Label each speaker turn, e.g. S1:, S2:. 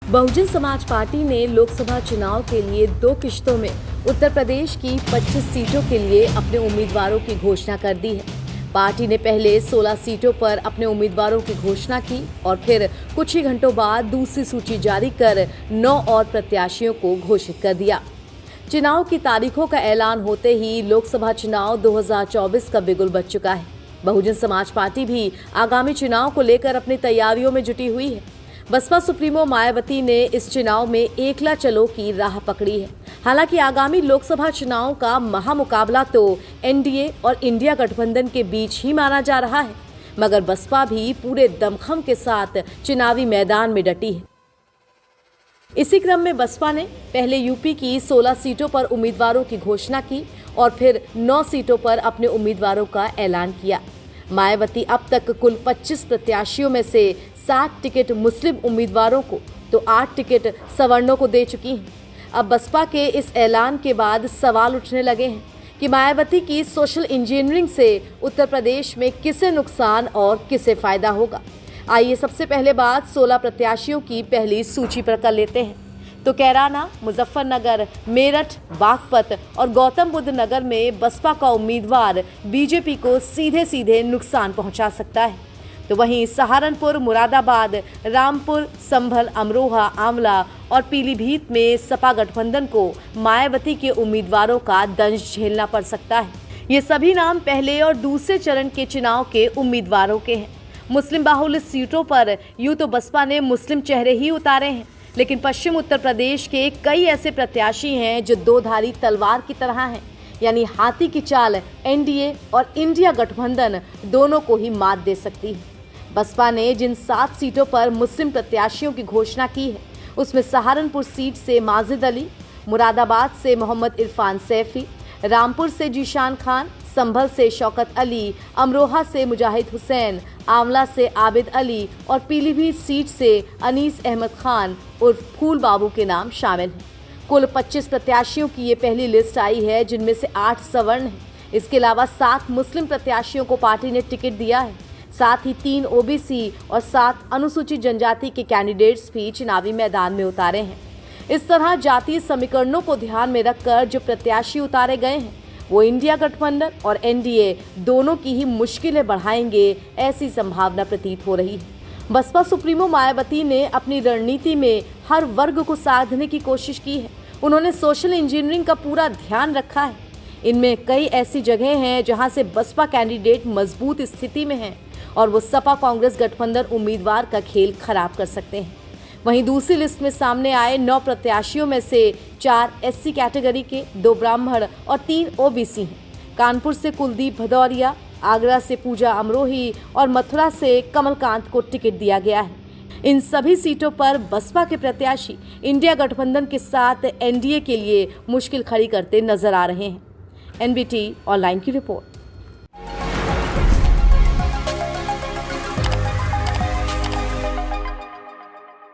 S1: Bahujan Samaj party ने लोकसभा चुनाव के लिए 2 किश्तों में उत्तर प्रदेश की 25 सीटों के लिए अपने उम्मीदवारों की घोषणा कर दी है। पार्टी ने पहले 16 सीटों पर अपने उम्मीदवारों की घोषणा की और फिर कुछ ही घंटों बाद दूसरी सूची जारी कर 9 और प्रत्याशियों को घोषित कर दिया। चुनाव की तारीखों का ऐलान होते ही लोकसभा चुनाव 2024 का बिगुल बज चुका है। बहुजन समाज पार्टी भी आगामी चुनाव को लेकर अपनी तैयारियों में जुटी हुई है। बसपा सुप्रीमो मायावती ने इस चुनाव में एकला चलो की राह पकड़ी है। हालांकि आगामी लोकसभा चुनाव का महामुकाबला तो एनडीए और इंडिया गठबंधन के बीच ही माना जा रहा है, मगर बसपा भी पूरे दमखम के साथ चुनावी मैदान में डटी है। इसी क्रम में बसपा ने पहले यूपी की 16 सीटों पर उम्मीदवारों की घोषणा की और फिर 9 सीटों पर अपने उम्मीदवारों का ऐलान किया। मायावती अब तक कुल 25 प्रत्याशियों में से 7 टिकट मुस्लिम उम्मीदवारों को तो 8 टिकट सवर्णों को दे चुकी हैं। अब बसपा के इस ऐलान के बाद सवाल उठने लगे हैं कि मायावती की सोशल इंजीनियरिंग से उत्तर प्रदेश में किसे नुकसान और किसे फायदा होगा। आइए सबसे पहले बात 16 प्रत्याशियों की पहली सूची पर कर लेते हैं। तो कैराना, मुजफ्फरनगर, मेरठ, बागपत और गौतम बुद्ध नगर में बसपा का उम्मीदवार बीजेपी को सीधे सीधे नुकसान पहुंचा सकता है। तो वहीं सहारनपुर, मुरादाबाद, रामपुर, संभल, अमरोहा, आंवला और पीलीभीत में सपा गठबंधन को मायावती के उम्मीदवारों का दंश झेलना पड़ सकता है। ये सभी नाम पहले और दूसरे चरण के चुनाव के उम्मीदवारों के हैं। मुस्लिम बाहुल्य सीटों पर यूं तो बसपा ने मुस्लिम चेहरे ही उतारे हैं, लेकिन पश्चिम उत्तर प्रदेश के कई ऐसे प्रत्याशी हैं जो दो धारी तलवार की तरह हैं, यानी हाथी की चाल एनडीए और इंडिया गठबंधन दोनों को ही मात दे सकती है। बसपा ने जिन 7 सीटों पर मुस्लिम प्रत्याशियों की घोषणा की है, उसमें सहारनपुर सीट से माजिद अली, मुरादाबाद से मोहम्मद इरफान सैफी, रामपुर से जीशान खान, संभल से शौकत अली, अमरोहा से मुजाहिद हुसैन, आंवला से आबिद अली और पीलीभीत सीट से अनीस अहमद खान उर्फ फूल बाबू के नाम शामिल हैं। कुल 25 प्रत्याशियों की ये पहली लिस्ट आई है, जिनमें से 8 सवर्ण हैं। इसके अलावा 7 मुस्लिम प्रत्याशियों को पार्टी ने टिकट दिया है। साथ ही 3 ओबीसी और 7 अनुसूचित जनजाति के कैंडिडेट्स भी चुनावी मैदान में उतारे हैं। इस तरह जातीय समीकरणों को ध्यान में रखकर जो प्रत्याशी उतारे गए हैं, वो इंडिया गठबंधन और एनडीए दोनों की ही मुश्किलें बढ़ाएंगे, ऐसी संभावना प्रतीत हो रही है। बसपा सुप्रीमो मायावती ने अपनी रणनीति में हर वर्ग को साधने की कोशिश की है। उन्होंने सोशल इंजीनियरिंग का पूरा ध्यान रखा है। इनमें कई ऐसी जगह हैं जहां से बसपा कैंडिडेट मजबूत स्थिति में हैं और वो सपा कांग्रेस गठबंधन उम्मीदवार का खेल खराब कर सकते हैं। वहीं दूसरी लिस्ट में सामने आए 9 प्रत्याशियों में से 4 एससी कैटेगरी के, 2 ब्राह्मण और 3 ओबीसी हैं। कानपुर से कुलदीप भदौरिया, आगरा से पूजा अमरोही और मथुरा से कमलकांत को टिकट दिया गया है। इन सभी सीटों पर बसपा के प्रत्याशी इंडिया गठबंधन के साथ एनडीए के लिए मुश्किल खड़ी करते नजर आ रहे हैं। एनबीटी ऑनलाइन की रिपोर्ट।